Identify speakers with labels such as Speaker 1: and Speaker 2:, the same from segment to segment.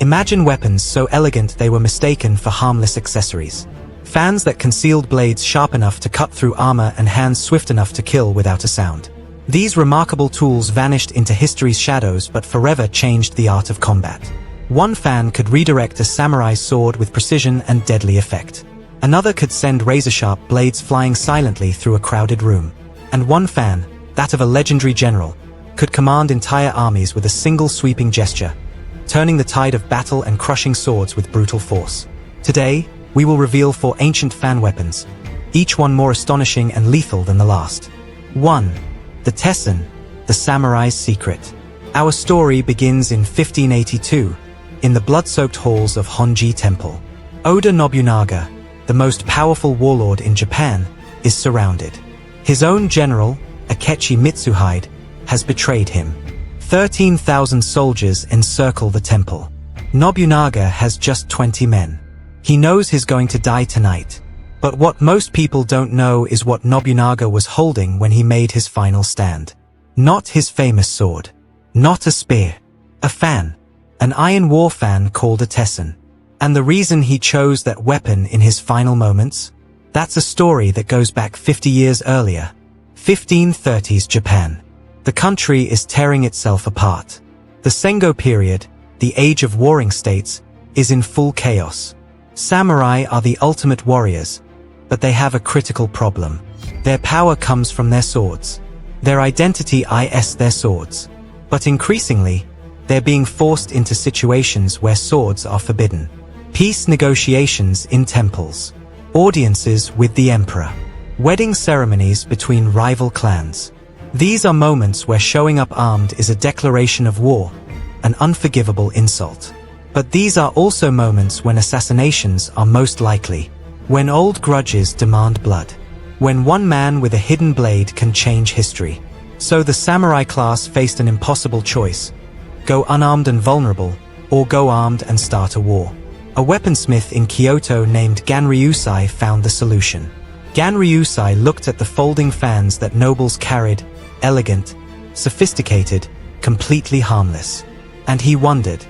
Speaker 1: Imagine weapons so elegant they were mistaken for harmless accessories. Fans that concealed blades sharp enough to cut through armor and hands swift enough to kill without a sound. These remarkable tools vanished into history's shadows but forever changed the art of combat. One fan could redirect a samurai's sword with precision and deadly effect. Another could send razor-sharp blades flying silently through a crowded room. And one fan, that of a legendary general, could command entire armies with a single sweeping gesture, turning the tide of battle and crushing swords with brutal force. Today, we will reveal 4 ancient fan weapons, each one more astonishing and lethal than the last. 1. The Tesson, the samurai's secret. Our story begins in 1582, in the blood-soaked halls of Honji Temple. Oda Nobunaga, the most powerful warlord in Japan, is surrounded. His own general, Akechi Mitsuhide, has betrayed him. 13,000 soldiers encircle the temple. Nobunaga has just 20 men. He knows he's going to die tonight. But what most people don't know is what Nobunaga was holding when he made his final stand. Not his famous sword. Not a spear. A fan. An iron war fan called a Tesson. And the reason he chose that weapon in his final moments? That's a story that goes back 50 years earlier. 1530s Japan. The country is tearing itself apart. The Sengo period, the age of warring states, is in full chaos. Samurai are the ultimate warriors, but they have a critical problem. Their power comes from their swords. Their identity is their swords. But increasingly, they're being forced into situations where swords are forbidden. Peace negotiations in temples. Audiences with the emperor. Wedding ceremonies between rival clans. These are moments where showing up armed is a declaration of war, an unforgivable insult. But these are also moments when assassinations are most likely, when old grudges demand blood, when one man with a hidden blade can change history. So the samurai class faced an impossible choice: go unarmed and vulnerable, or go armed and start a war. A weaponsmith in Kyoto named Ganryusai found the solution. Ganryusai looked at the folding fans that nobles carried, elegant, sophisticated, completely harmless. And he wondered,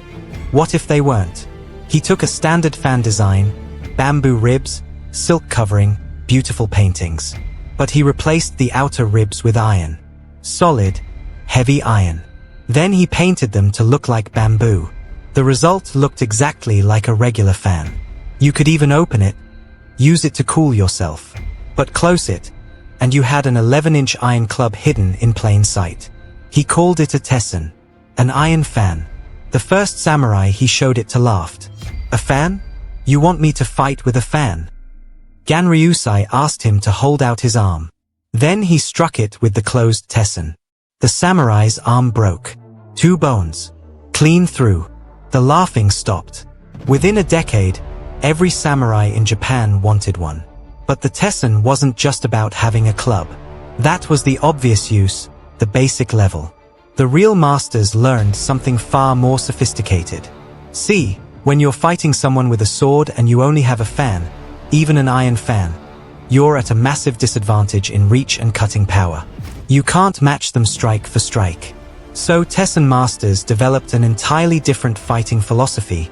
Speaker 1: what if they weren't? He took a standard fan design, bamboo ribs, silk covering, beautiful paintings. But he replaced the outer ribs with iron. Solid, heavy iron. Then he painted them to look like bamboo. The result looked exactly like a regular fan. You could even open it, use it to cool yourself. But close it, and you had an 11-inch iron club hidden in plain sight. He called it a Tesson, an iron fan. The first samurai he showed it to laughed. A fan? You want me to fight with a fan? Ganryusai asked him to hold out his arm. Then he struck it with the closed Tesson. The samurai's arm broke. 2 bones. Clean through. The laughing stopped. Within a decade, every samurai in Japan wanted one. But the Tesson wasn't just about having a club. That was the obvious use, the basic level. The real masters learned something far more sophisticated. See, when you're fighting someone with a sword and you only have a fan, even an iron fan, you're at a massive disadvantage in reach and cutting power. You can't match them strike for strike. So Tesson masters developed an entirely different fighting philosophy: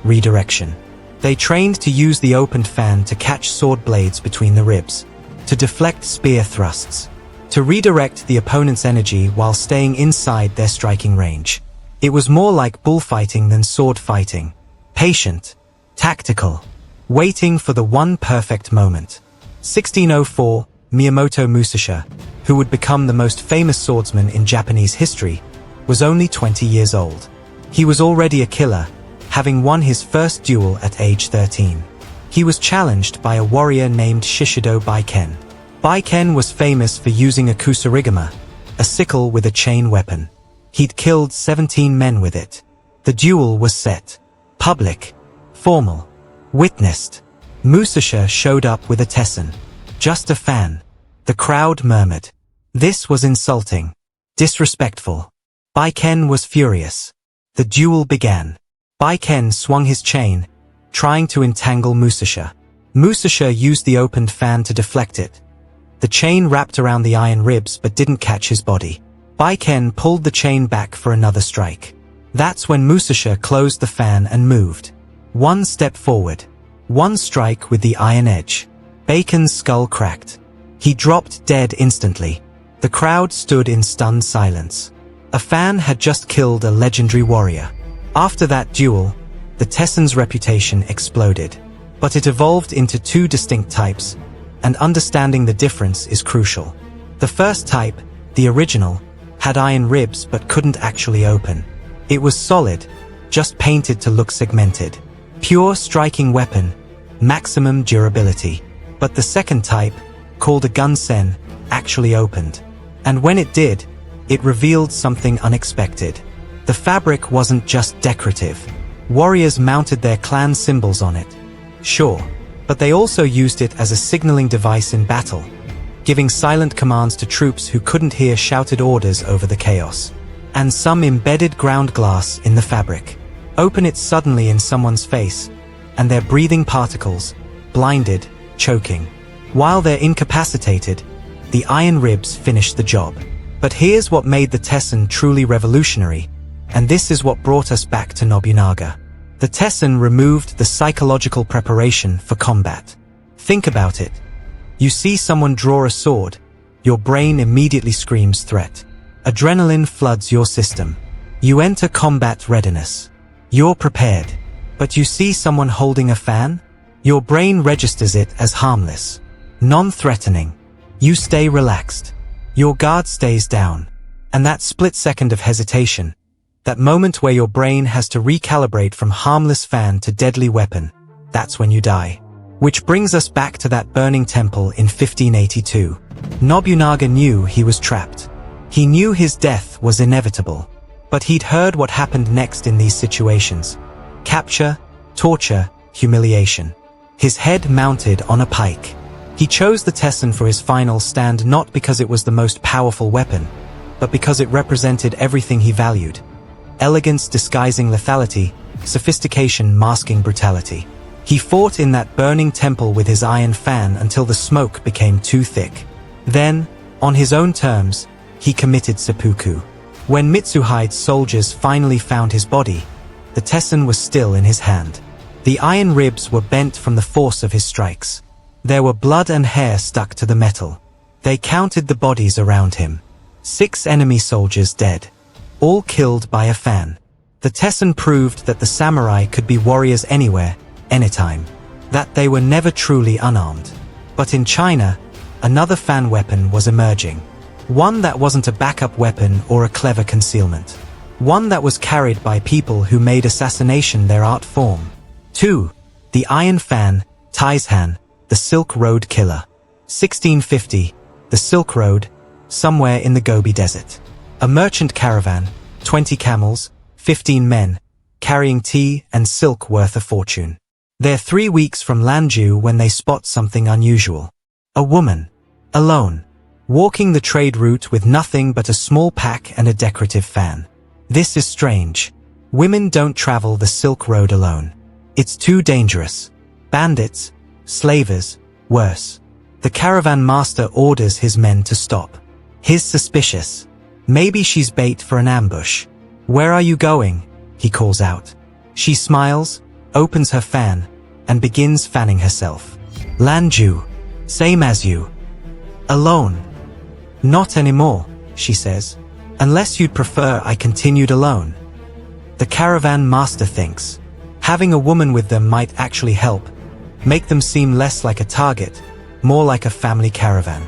Speaker 1: redirection. They trained to use the opened fan to catch sword blades between the ribs, to deflect spear thrusts, to redirect the opponent's energy while staying inside their striking range. It was more like bullfighting than sword fighting. Patient, tactical, waiting for the one perfect moment. 1604, Miyamoto Musashi, who would become the most famous swordsman in Japanese history, was only 20 years old. He was already a killer, having won his first duel at age 13. He was challenged by a warrior named Shishido Baiken. Baiken was famous for using a kusarigama, a sickle with a chain weapon. He'd killed 17 men with it. The duel was set. Public. Formal. Witnessed. Musashi showed up with a Tesson. Just a fan. The crowd murmured. This was insulting. Disrespectful. Baiken was furious. The duel began. Baiken swung his chain, trying to entangle Musashi. Musashi used the opened fan to deflect it. The chain wrapped around the iron ribs but didn't catch his body. Baiken pulled the chain back for another strike. That's when Musasha closed the fan and moved. One step forward. One strike with the iron edge. Bacon's skull cracked. He dropped dead instantly. The crowd stood in stunned silence. A fan had just killed a legendary warrior. After that duel, the Tessen's reputation exploded. But it evolved into two distinct types, and understanding the difference is crucial. The first type, the original, had iron ribs but couldn't actually open. It was solid, just painted to look segmented. Pure striking weapon, maximum durability. But the second type, called a gunsen, actually opened. And when it did, it revealed something unexpected. The fabric wasn't just decorative. Warriors mounted their clan symbols on it. Sure, but they also used it as a signaling device in battle, giving silent commands to troops who couldn't hear shouted orders over the chaos. And some embedded ground glass in the fabric. Open it suddenly in someone's face, and they're breathing particles, blinded, choking. While they're incapacitated, the iron ribs finish the job. But here's what made the Tessen truly revolutionary, and this is what brought us back to Nobunaga. The Tessen removed the psychological preparation for combat. Think about it. You see someone draw a sword, your brain immediately screams threat. Adrenaline floods your system. You enter combat readiness. You're prepared. But you see someone holding a fan? Your brain registers it as harmless, non-threatening. You stay relaxed. Your guard stays down. And that split second of hesitation, that moment where your brain has to recalibrate from harmless fan to deadly weapon, that's when you die. Which brings us back to that burning temple in 1582. Nobunaga knew he was trapped. He knew his death was inevitable. But he'd heard what happened next in these situations. Capture, torture, humiliation. His head mounted on a pike. He chose the Tessen for his final stand not because it was the most powerful weapon, but because it represented everything he valued. Elegance disguising lethality, sophistication masking brutality. He fought in that burning temple with his iron fan until the smoke became too thick. Then, on his own terms, he committed seppuku. When Mitsuhide's soldiers finally found his body, the Tessen was still in his hand. The iron ribs were bent from the force of his strikes. There were blood and hair stuck to the metal. They counted the bodies around him. 6 enemy soldiers dead. All killed by a fan. The Tessen proved that the samurai could be warriors anywhere, anytime. That they were never truly unarmed. But in China, another fan weapon was emerging. One that wasn't a backup weapon or a clever concealment. One that was carried by people who made assassination their art form. 2. The Iron Fan, Taishan, the Silk Road Killer. 1650, the Silk Road, somewhere in the Gobi Desert. A merchant caravan, 20 camels, 15 men, carrying tea and silk worth a fortune. They're 3 weeks from Lanzhou when they spot something unusual. A woman, alone, walking the trade route with nothing but a small pack and a decorative fan. This is strange. Women don't travel the Silk Road alone. It's too dangerous. Bandits, slavers, worse. The caravan master orders his men to stop. He's suspicious. Maybe she's bait for an ambush. Where are you going? He calls out. She smiles, opens her fan, and begins fanning herself. Lanzhou, same as you. Alone. Not anymore, she says. Unless you'd prefer I continued alone. The caravan master thinks. Having a woman with them might actually help. Make them seem less like a target, more like a family caravan.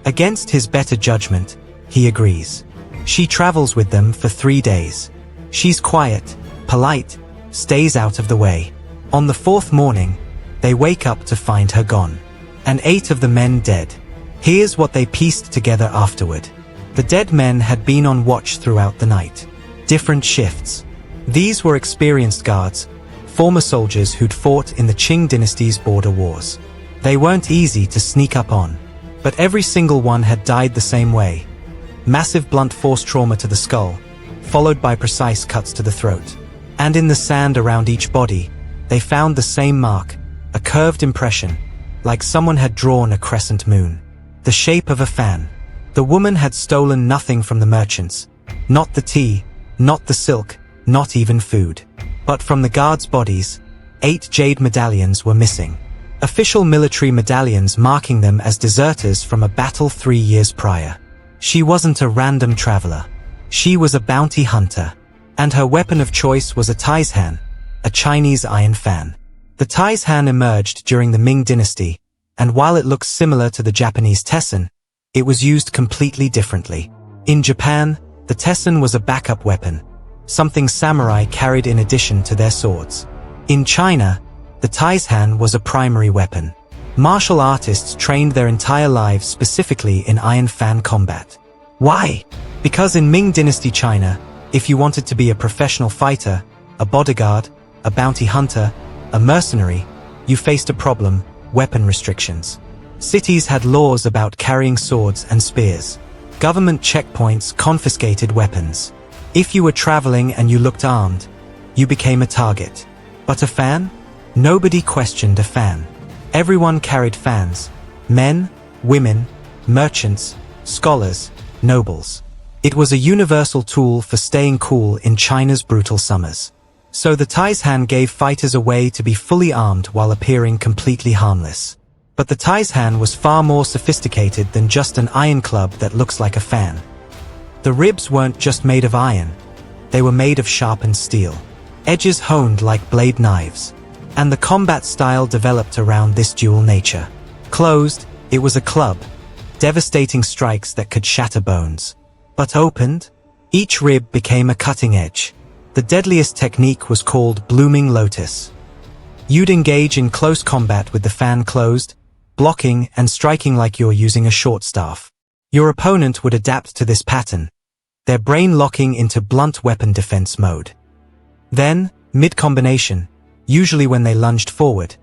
Speaker 1: Against his better judgment, he agrees. She travels with them for 3 days. She's quiet, polite, stays out of the way. On the 4th morning, they wake up to find her gone. And 8 of the men dead. Here's what they pieced together afterward. The dead men had been on watch throughout the night. Different shifts. These were experienced guards, former soldiers who'd fought in the Qing dynasty's border wars. They weren't easy to sneak up on. But every single one had died the same way. Massive blunt force trauma to the skull, followed by precise cuts to the throat. And in the sand around each body, they found the same mark, a curved impression, like someone had drawn a crescent moon. The shape of a fan. The woman had stolen nothing from the merchants. Not the tea, not the silk, not even food. But from the guards' bodies, 8 jade medallions were missing. Official military medallions marking them as deserters from a battle 3 years prior. She wasn't a random traveler. She was a bounty hunter. And her weapon of choice was a taizhan, a Chinese iron fan. The taizhan emerged during the Ming dynasty, and while it looks similar to the Japanese tessen, it was used completely differently. In Japan, the tessen was a backup weapon, something samurai carried in addition to their swords. In China, the taizhan was a primary weapon. Martial artists trained their entire lives specifically in iron fan combat. Why? Because in Ming dynasty China, if you wanted to be a professional fighter, a bodyguard, a bounty hunter, a mercenary, you faced a problem: weapon restrictions. Cities had laws about carrying swords and spears. Government checkpoints confiscated weapons. If you were traveling and you looked armed, you became a target. But a fan? Nobody questioned a fan. Everyone carried fans. Men, women, merchants, scholars, nobles. It was a universal tool for staying cool in China's brutal summers. So the taizhan gave fighters a way to be fully armed while appearing completely harmless. But the taizhan was far more sophisticated than just an iron club that looks like a fan. The ribs weren't just made of iron. They were made of sharpened steel. Edges honed like blade knives. And the combat style developed around this dual nature. Closed, it was a club. Devastating strikes that could shatter bones. But opened, each rib became a cutting edge. The deadliest technique was called blooming lotus. You'd engage in close combat with the fan closed, blocking and striking like you're using a short staff. Your opponent would adapt to this pattern, their brain locking into blunt weapon defense mode. Then, mid-combination, usually when they lunged forward,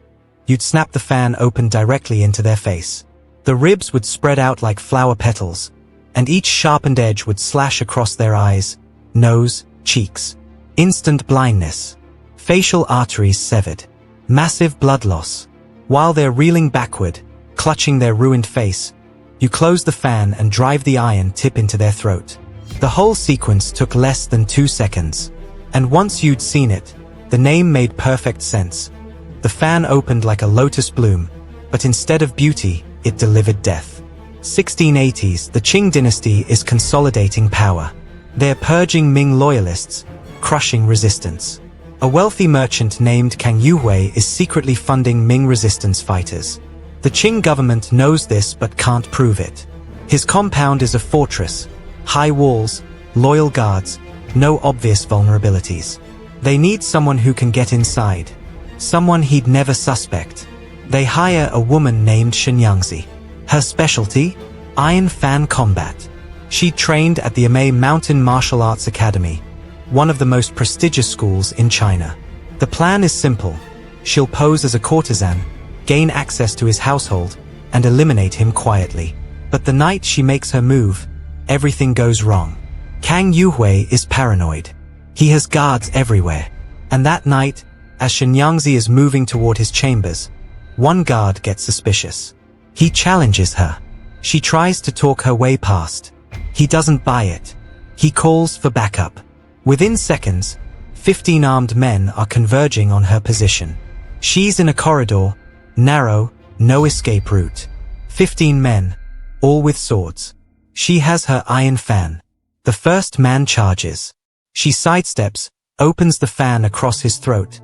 Speaker 1: you'd snap the fan open directly into their face. The ribs would spread out like flower petals, and each sharpened edge would slash across their eyes, nose, cheeks. Instant blindness. Facial arteries severed. Massive blood loss. While they're reeling backward, clutching their ruined face, you close the fan and drive the iron tip into their throat. The whole sequence took less than 2 seconds. And once you'd seen it, the name made perfect sense. The fan opened like a lotus bloom, but instead of beauty, it delivered death. 1680s, the Qing dynasty is consolidating power. They're purging Ming loyalists, crushing resistance. A wealthy merchant named Kang Yuhui is secretly funding Ming resistance fighters. The Qing government knows this but can't prove it. His compound is a fortress, high walls, loyal guards, no obvious vulnerabilities. They need someone who can get inside. Someone he'd never suspect. They hire a woman named Shenyangzi. Her specialty? Iron fan combat. She trained at the Amei Mountain Martial Arts Academy, one of the most prestigious schools in China. The plan is simple. She'll pose as a courtesan, gain access to his household, and eliminate him quietly. But the night she makes her move, everything goes wrong. Kang Yuhui is paranoid. He has guards everywhere. And that night, as Shenyangzi is moving toward his chambers, one guard gets suspicious. He challenges her. She tries to talk her way past. He doesn't buy it. He calls for backup. Within seconds, 15 armed men are converging on her position. She's in a corridor, narrow, no escape route. 15 men, all with swords. She has her iron fan. The first man charges. She sidesteps, opens the fan across his throat.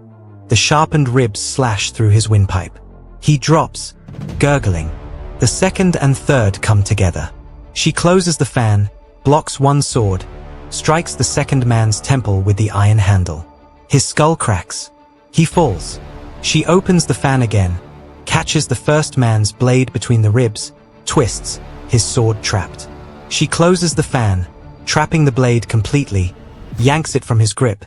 Speaker 1: The sharpened ribs slash through his windpipe. He drops, gurgling. The second and third come together. She closes the fan, blocks one sword, strikes the second man's temple with the iron handle. His skull cracks. He falls. She opens the fan again, catches the first man's blade between the ribs, twists, his sword trapped. She closes the fan, trapping the blade completely, yanks it from his grip,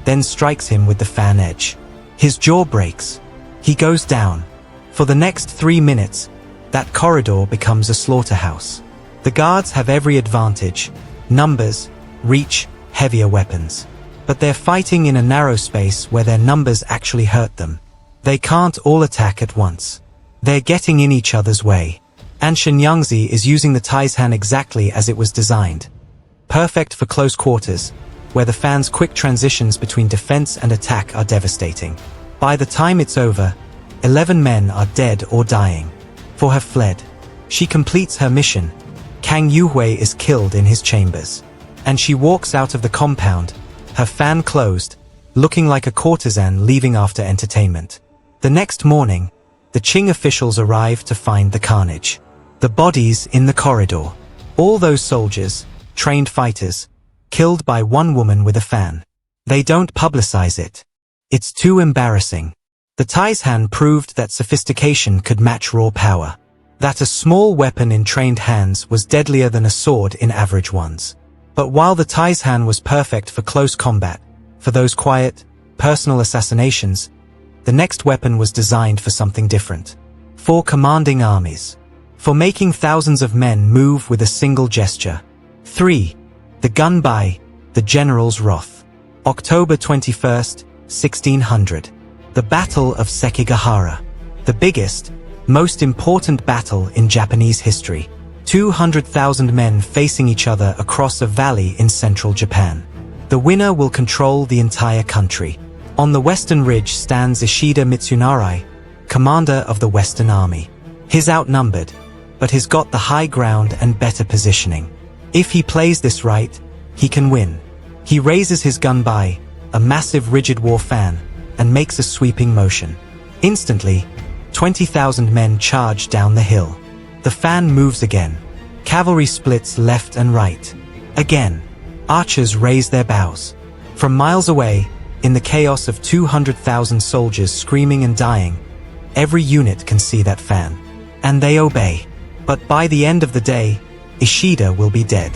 Speaker 1: then strikes him with the fan edge. His jaw breaks. He goes down. For the next 3 minutes, that corridor becomes a slaughterhouse. The guards have every advantage: numbers, reach, heavier weapons. But they're fighting in a narrow space where their numbers actually hurt them. They can't all attack at once. They're getting in each other's way. And Shenyangzi is using the taizhan exactly as it was designed. Perfect for close quarters, where the fan's quick transitions between defense and attack are devastating. By the time it's over, 11 men are dead or dying, or have fled. She completes her mission. Kang Yuhui is killed in his chambers, and she walks out of the compound, her fan closed, looking like a courtesan leaving after entertainment. The next morning, the Qing officials arrive to find the carnage. The bodies in the corridor. All those soldiers, trained fighters, killed by one woman with a fan. They don't publicize it. It's too embarrassing. The Taishan proved that sophistication could match raw power. That a small weapon in trained hands was deadlier than a sword in average ones. But while the Taishan was perfect for close combat, for those quiet, personal assassinations, the next weapon was designed for something different. For commanding armies. For making thousands of men move with a single gesture. 3. The gunbai, the general's wrath. October 21st, 1600. The Battle of Sekigahara. The biggest, most important battle in Japanese history. 200,000 men facing each other across a valley in central Japan. The winner will control the entire country. On the western ridge stands Ishida Mitsunari, commander of the Western Army. He's outnumbered, but he's got the high ground and better positioning. If he plays this right, he can win. He raises his gunbai, a massive rigid war fan, and makes a sweeping motion. Instantly, 20,000 men charge down the hill. The fan moves again. Cavalry splits left and right. Again, archers raise their bows. From miles away, in the chaos of 200,000 soldiers screaming and dying, every unit can see that fan. And they obey. But by the end of the day, Ishida will be dead.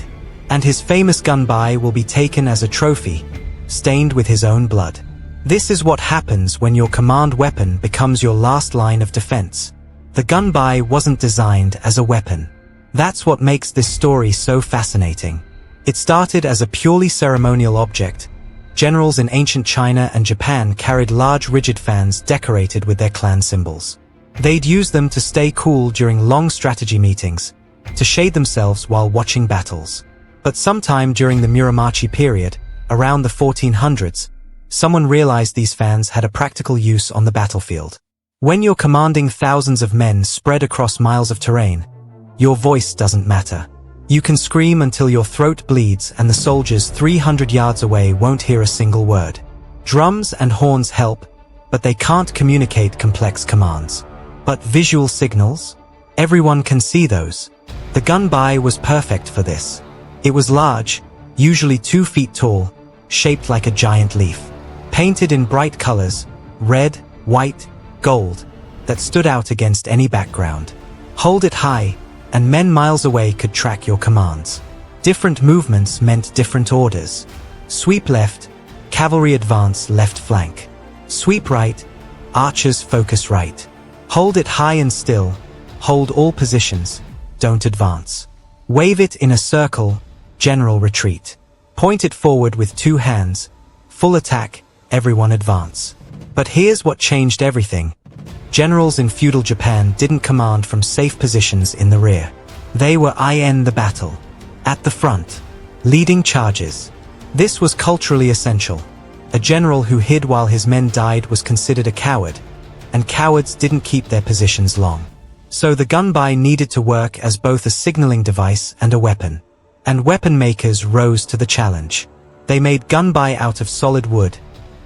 Speaker 1: And his famous gunbai will be taken as a trophy, stained with his own blood. This is what happens when your command weapon becomes your last line of defense. The gunbai wasn't designed as a weapon. That's what makes this story so fascinating. It started as a purely ceremonial object. Generals in ancient China and Japan carried large rigid fans decorated with their clan symbols. They'd use them to stay cool during long strategy meetings, to shade themselves while watching battles. But sometime during the Muromachi period, around the 1400s, someone realized these fans had a practical use on the battlefield. When you're commanding thousands of men spread across miles of terrain, your voice doesn't matter. You can scream until your throat bleeds and the soldiers 300 yards away won't hear a single word. Drums and horns help, but they can't communicate complex commands. But visual signals? Everyone can see those. The gunbai was perfect for this. It was large, usually 2 feet tall, shaped like a giant leaf. Painted in bright colors, red, white, gold, that stood out against any background. Hold it high, and men miles away could track your commands. Different movements meant different orders. Sweep left, cavalry advance left flank. Sweep right, archers focus right. Hold it high and still, hold all positions, don't advance. Wave it in a circle, general retreat. Point it forward with 2 hands, full attack, everyone advance. But here's what changed everything. Generals in feudal Japan didn't command from safe positions in the rear. They were in the battle, at the front, leading charges. This was culturally essential. A general who hid while his men died was considered a coward, and cowards didn't keep their positions long. So the gunbai needed to work as both a signaling device and a weapon. And weapon makers rose to the challenge. They made gunbai out of solid wood,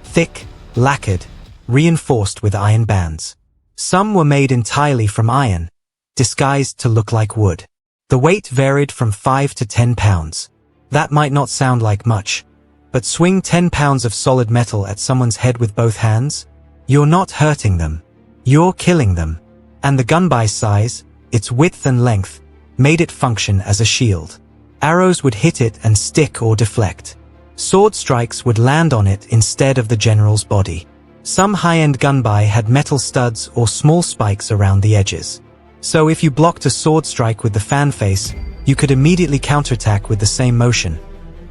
Speaker 1: thick, lacquered, reinforced with iron bands. Some were made entirely from iron, disguised to look like wood. The weight varied from 5 to 10 pounds. That might not sound like much, but swing 10 pounds of solid metal at someone's head with both hands? You're not hurting them. You're killing them. And the gunbai's size, its width and length, made it function as a shield. Arrows would hit it and stick or deflect. Sword strikes would land on it instead of the general's body. Some high-end gunbai had metal studs or small spikes around the edges. So if you blocked a sword strike with the fan face, you could immediately counterattack with the same motion.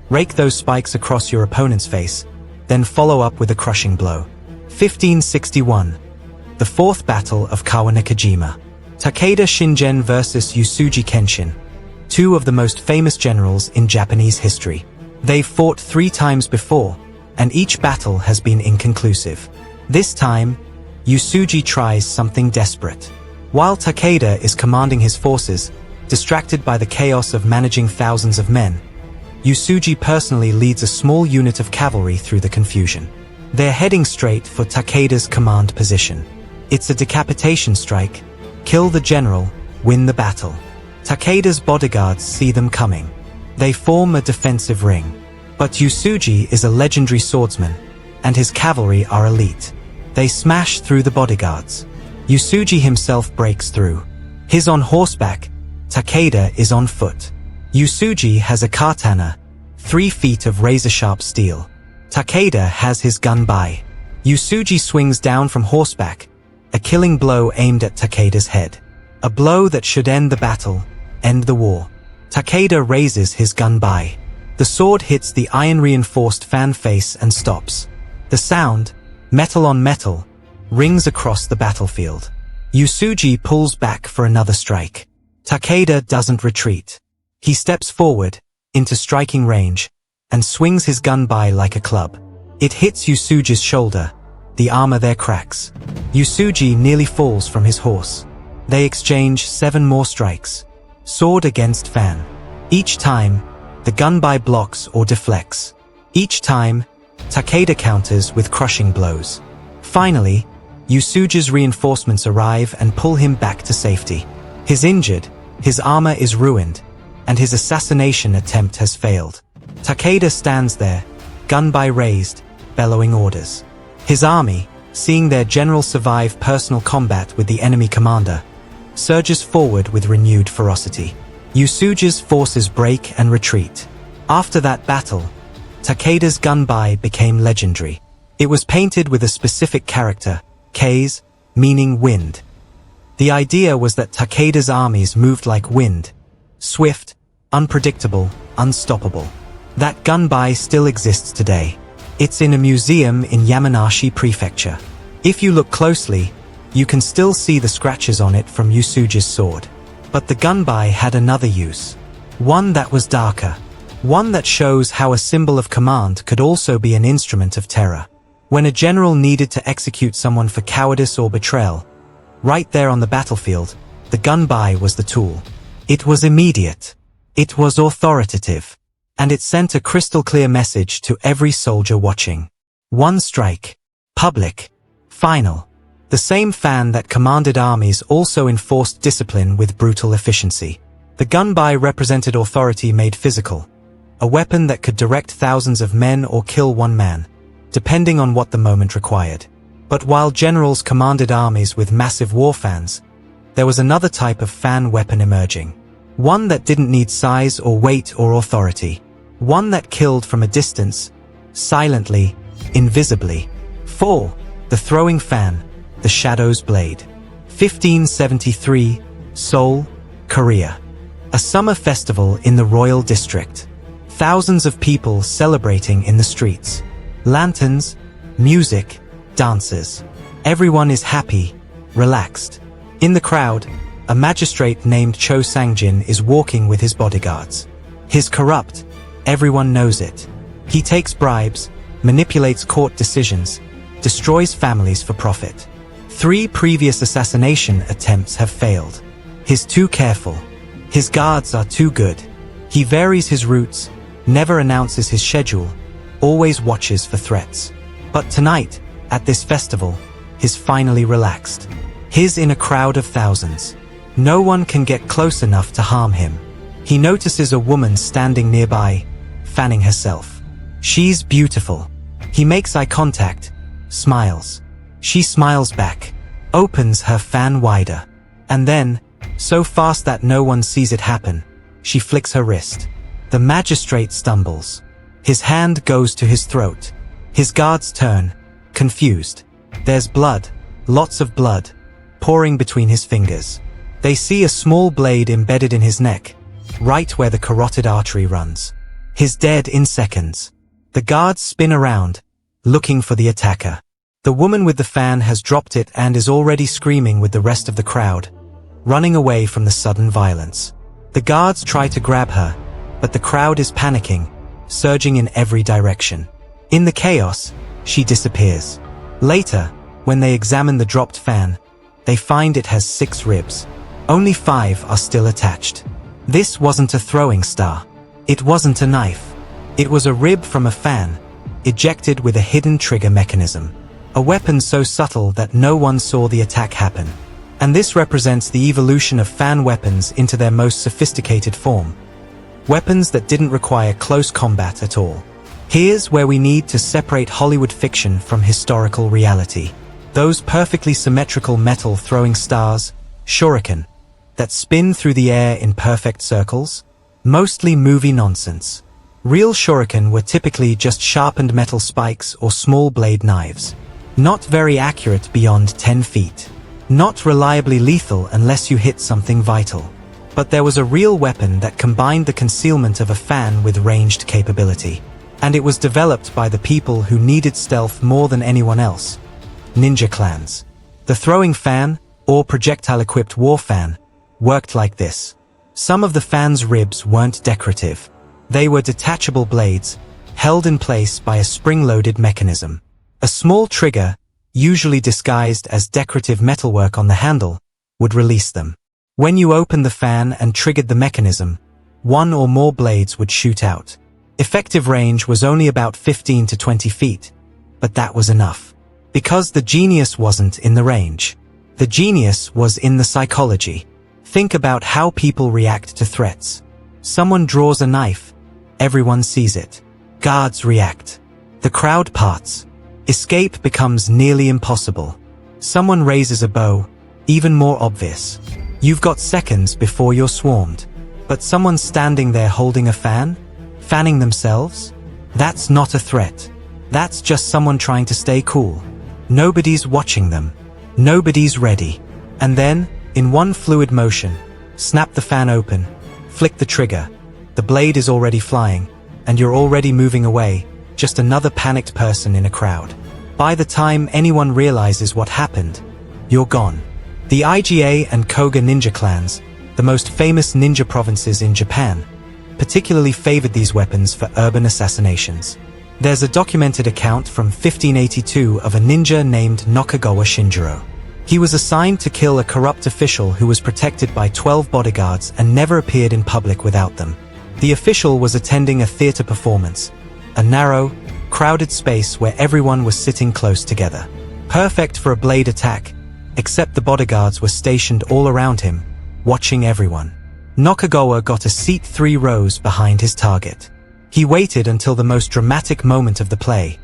Speaker 1: Rake those spikes across your opponent's face, then follow up with a crushing blow. 1561. The Fourth Battle of Kawanekajima. Takeda Shingen versus Usuji Kenshin. 2 of the most famous generals in Japanese history. They've fought 3 times before, and each battle has been inconclusive. This time, Yusuji tries something desperate. While Takeda is commanding his forces, distracted by the chaos of managing thousands of men, Yusuji personally leads a small unit of cavalry through the confusion. They're heading straight for Takeda's command position. It's a decapitation strike. Kill the general, win the battle. Takeda's bodyguards see them coming. They form a defensive ring. But Yusuji is a legendary swordsman, and his cavalry are elite. They smash through the bodyguards. Yusuji himself breaks through. He's on horseback, Takeda is on foot. Yusuji has a katana, 3 feet of razor-sharp steel. Takeda has his gun by. Yusuji swings down from horseback, a killing blow aimed at Takeda's head. A blow that should end the battle, end the war. Takeda raises his gun by. The sword hits the iron-reinforced fan face and stops. The sound, metal on metal, rings across the battlefield. Yusuji pulls back for another strike. Takeda doesn't retreat. He steps forward, into striking range, and swings his gun by like a club. It hits Yusuji's shoulder. The armor there cracks. Yusuji nearly falls from his horse. They exchange 7 more strikes. Sword against fan. Each time, the gunby blocks or deflects. Each time, Takeda counters with crushing blows. Finally, Yusuji's reinforcements arrive and pull him back to safety. He's injured, his armor is ruined, and his assassination attempt has failed. Takeda stands there, gunby raised, bellowing orders. His army, seeing their general survive personal combat with the enemy commander, surges forward with renewed ferocity. Yusuji's forces break and retreat. After that battle, Takeda's gunby became legendary. It was painted with a specific character, K's, meaning wind. The idea was that Takeda's armies moved like wind, swift, unpredictable, unstoppable. That gunby still exists today. It's in a museum in Yamanashi Prefecture. If you look closely, you can still see the scratches on it from Yusuji's sword. But the gunby had another use. One that was darker. One that shows how a symbol of command could also be an instrument of terror. When a general needed to execute someone for cowardice or betrayal, right there on the battlefield, the gunby was the tool. It was immediate. It was authoritative. And it sent a crystal-clear message to every soldier watching. One strike. Public. Final. The same fan that commanded armies also enforced discipline with brutal efficiency. The gunby represented authority made physical. A weapon that could direct thousands of men or kill one man, depending on what the moment required. But while generals commanded armies with massive war fans, there was another type of fan weapon emerging. One that didn't need size or weight or authority. One that killed from a distance, silently, invisibly. 4. The throwing fan, the Shadow's Blade. 1573, Seoul, Korea. A summer festival in the royal district. Thousands of people celebrating in the streets. Lanterns, music, dances. Everyone is happy, relaxed. In the crowd, a magistrate named Cho Sangjin is walking with his bodyguards. He's corrupt. Everyone knows it. He takes bribes, manipulates court decisions, destroys families for profit. 3 previous assassination attempts have failed. He's too careful. His guards are too good. He varies his routes, never announces his schedule, always watches for threats. But tonight, at this festival, he's finally relaxed. He's in a crowd of thousands. No one can get close enough to harm him. He notices a woman standing nearby, fanning herself. She's beautiful. He makes eye contact, smiles. She smiles back, opens her fan wider. And then, so fast that no one sees it happen, she flicks her wrist. The magistrate stumbles. His hand goes to his throat. His guards turn, confused. There's blood, lots of blood, pouring between his fingers. They see a small blade embedded in his neck, right where the carotid artery runs. He's dead in seconds. The guards spin around, looking for the attacker. The woman with the fan has dropped it and is already screaming with the rest of the crowd, running away from the sudden violence. The guards try to grab her, but the crowd is panicking, surging in every direction. In the chaos, she disappears. Later, when they examine the dropped fan, they find it has 6 ribs. Only 5 are still attached. This wasn't a throwing star. It wasn't a knife. It was a rib from a fan, ejected with a hidden trigger mechanism. A weapon so subtle that no one saw the attack happen. And this represents the evolution of fan weapons into their most sophisticated form. Weapons that didn't require close combat at all. Here's where we need to separate Hollywood fiction from historical reality. Those perfectly symmetrical metal throwing stars, shuriken, that spin through the air in perfect circles? Mostly movie nonsense. Real shuriken were typically just sharpened metal spikes or small blade knives. Not very accurate beyond 10 feet. Not reliably lethal unless you hit something vital. But there was a real weapon that combined the concealment of a fan with ranged capability. And it was developed by the people who needed stealth more than anyone else. Ninja clans. The throwing fan, or projectile-equipped war fan, worked like this. Some of the fan's ribs weren't decorative. They were detachable blades, held in place by a spring-loaded mechanism. A small trigger, usually disguised as decorative metalwork on the handle, would release them. When you opened the fan and triggered the mechanism, 1 or more blades would shoot out. Effective range was only about 15 to 20 feet, but that was enough. Because the genius wasn't in the range. The genius was in the psychology. Think about how people react to threats. Someone draws a knife. Everyone sees it. Guards react. The crowd parts. Escape becomes nearly impossible. Someone raises a bow. Even more obvious. You've got seconds before you're swarmed. But someone standing there holding a fan? Fanning themselves? That's not a threat. That's just someone trying to stay cool. Nobody's watching them. Nobody's ready. And then, in one fluid motion, snap the fan open, flick the trigger. The blade is already flying, and you're already moving away, just another panicked person in a crowd. By the time anyone realizes what happened, you're gone. The IGA and Koga ninja clans, the most famous ninja provinces in Japan, particularly favored these weapons for urban assassinations. There's a documented account from 1582 of a ninja named Nakagawa Shinjiro. He was assigned to kill a corrupt official who was protected by 12 bodyguards and never appeared in public without them. The official was attending a theater performance, a narrow, crowded space where everyone was sitting close together. Perfect for a blade attack, except the bodyguards were stationed all around him, watching everyone. Nakagawa got a seat 3 rows behind his target. He waited until the most dramatic moment of the play,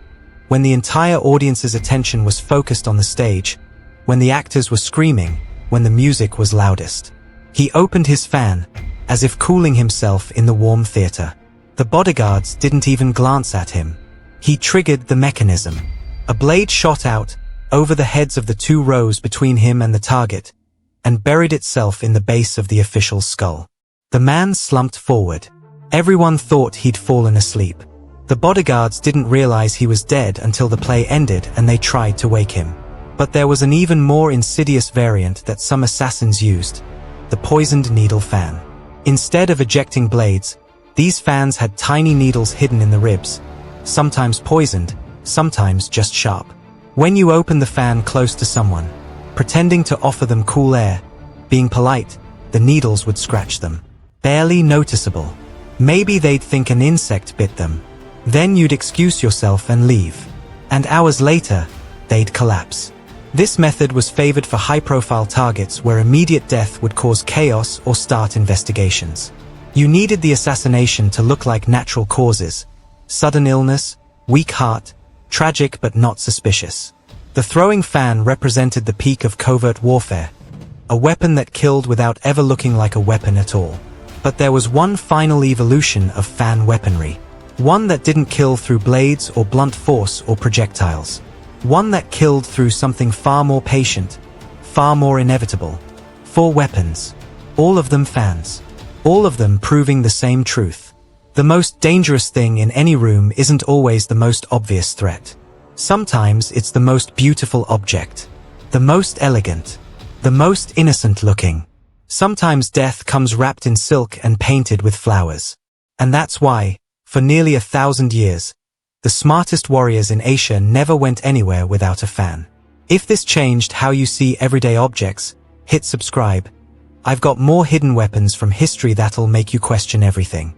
Speaker 1: when the entire audience's attention was focused on the stage, when the actors were screaming, when the music was loudest. He opened his fan, as if cooling himself in the warm theater. The bodyguards didn't even glance at him. He triggered the mechanism. A blade shot out, over the heads of the 2 rows between him and the target, and buried itself in the base of the official's skull. The man slumped forward. Everyone thought he'd fallen asleep. The bodyguards didn't realize he was dead until the play ended and they tried to wake him. But there was an even more insidious variant that some assassins used, the poisoned needle fan. Instead of ejecting blades, these fans had tiny needles hidden in the ribs, sometimes poisoned, sometimes just sharp. When you open the fan close to someone, pretending to offer them cool air, being polite, the needles would scratch them. Barely noticeable. Maybe they'd think an insect bit them. Then you'd excuse yourself and leave. And hours later, they'd collapse. This method was favored for high-profile targets where immediate death would cause chaos or start investigations. You needed the assassination to look like natural causes: sudden illness, weak heart, tragic but not suspicious. The throwing fan represented the peak of covert warfare, a weapon that killed without ever looking like a weapon at all. But there was one final evolution of fan weaponry. One that didn't kill through blades or blunt force or projectiles. One that killed through something far more patient, far more inevitable. 4 weapons. All of them fans. All of them proving the same truth. The most dangerous thing in any room isn't always the most obvious threat. Sometimes it's the most beautiful object. The most elegant. The most innocent looking. Sometimes death comes wrapped in silk and painted with flowers. And that's why, For nearly 1,000 years, the smartest warriors in Asia never went anywhere without a fan. If this changed how you see everyday objects, hit subscribe. I've got more hidden weapons from history that'll make you question everything.